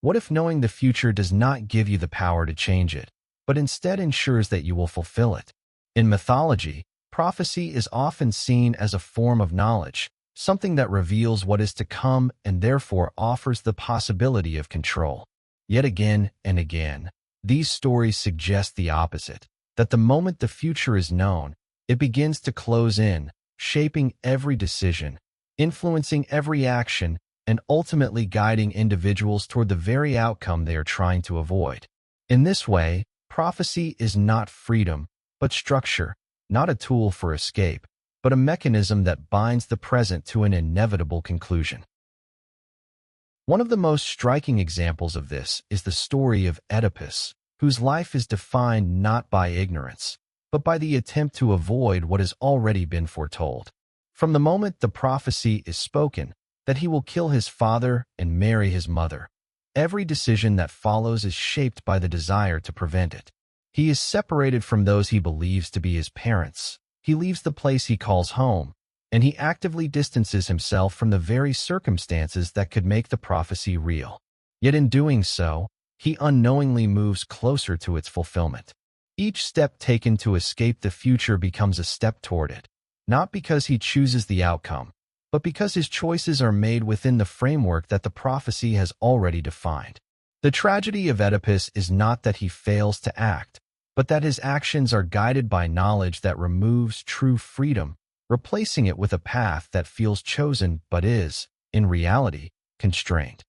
What if knowing the future does not give you the power to change it, but instead ensures that you will fulfill it? In mythology, prophecy is often seen as a form of knowledge, something that reveals what is to come and therefore offers the possibility of control. Yet again and again, these stories suggest the opposite, that the moment the future is known, it begins to close in, shaping every decision, influencing every action, and ultimately guiding individuals toward the very outcome they are trying to avoid. In this way, prophecy is not freedom, but structure, not a tool for escape, but a mechanism that binds the present to an inevitable conclusion. One of the most striking examples of this is the story of Oedipus, whose life is defined not by ignorance, but by the attempt to avoid what has already been foretold. From the moment the prophecy is spoken, that he will kill his father and marry his mother, every decision that follows is shaped by the desire to prevent it. He is separated from those he believes to be his parents. He leaves the place he calls home, and he actively distances himself from the very circumstances that could make the prophecy real. Yet in doing so, he unknowingly moves closer to its fulfillment. Each step taken to escape the future becomes a step toward it, not because he chooses the outcome, but because his choices are made within the framework that the prophecy has already defined. The tragedy of Oedipus is not that he fails to act, but that his actions are guided by knowledge that removes true freedom, replacing it with a path that feels chosen but is, in reality, constrained.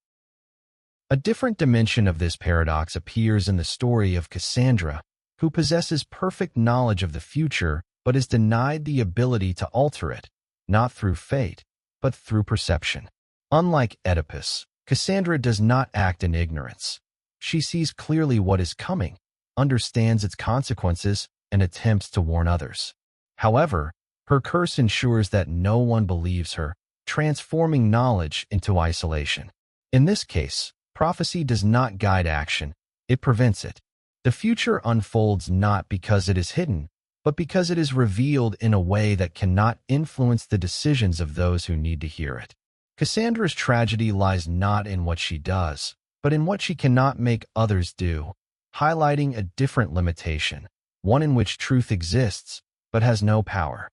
A different dimension of this paradox appears in the story of Cassandra, who possesses perfect knowledge of the future but is denied the ability to alter it, not through fate, but through perception. Unlike Oedipus, Cassandra does not act in ignorance. She sees clearly what is coming, understands its consequences, and attempts to warn others. However, her curse ensures that no one believes her, transforming knowledge into isolation. In this case, prophecy does not guide action, it prevents it. The future unfolds not because it is hidden, but because it is revealed in a way that cannot influence the decisions of those who need to hear it. Cassandra's tragedy lies not in what she does, but in what she cannot make others do, highlighting a different limitation, one in which truth exists, but has no power.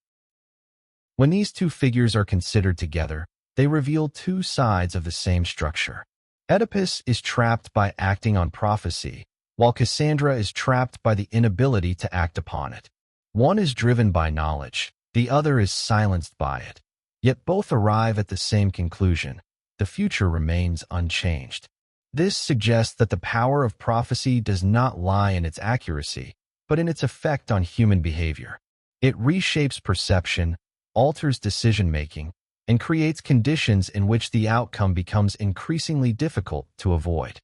When these two figures are considered together, they reveal two sides of the same structure. Oedipus is trapped by acting on prophecy, while Cassandra is trapped by the inability to act upon it. One is driven by knowledge, the other is silenced by it. Yet both arrive at the same conclusion: the future remains unchanged. This suggests that the power of prophecy does not lie in its accuracy, but in its effect on human behavior. It reshapes perception, alters decision-making, and creates conditions in which the outcome becomes increasingly difficult to avoid.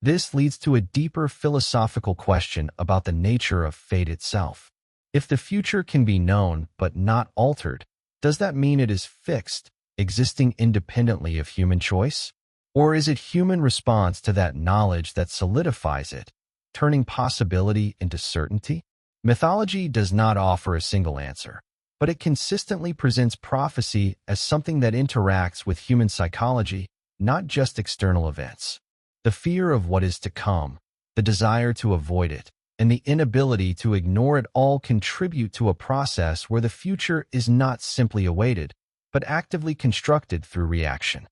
This leads to a deeper philosophical question about the nature of fate itself. If the future can be known but not altered, does that mean it is fixed, existing independently of human choice? Or is it human response to that knowledge that solidifies it, turning possibility into certainty? Mythology does not offer a single answer, but it consistently presents prophecy as something that interacts with human psychology, not just external events. The fear of what is to come, the desire to avoid it, and the inability to ignore it all contribute to a process where the future is not simply awaited, but actively constructed through reaction.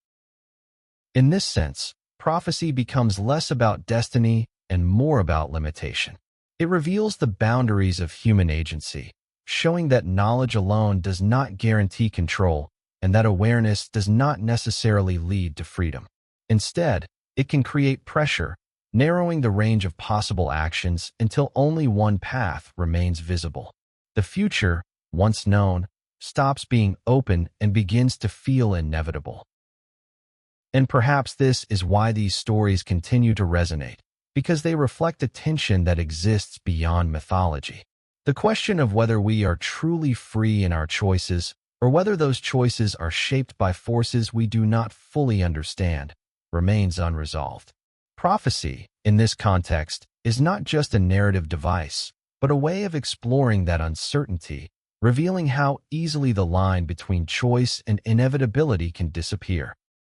In this sense, prophecy becomes less about destiny and more about limitation. It reveals the boundaries of human agency, showing that knowledge alone does not guarantee control and that awareness does not necessarily lead to freedom. Instead, it can create pressure, narrowing the range of possible actions until only one path remains visible. The future, once known, stops being open and begins to feel inevitable. And perhaps this is why these stories continue to resonate, because they reflect a tension that exists beyond mythology. The question of whether we are truly free in our choices, or whether those choices are shaped by forces we do not fully understand, remains unresolved. Prophecy, in this context, is not just a narrative device, but a way of exploring that uncertainty, revealing how easily the line between choice and inevitability can disappear.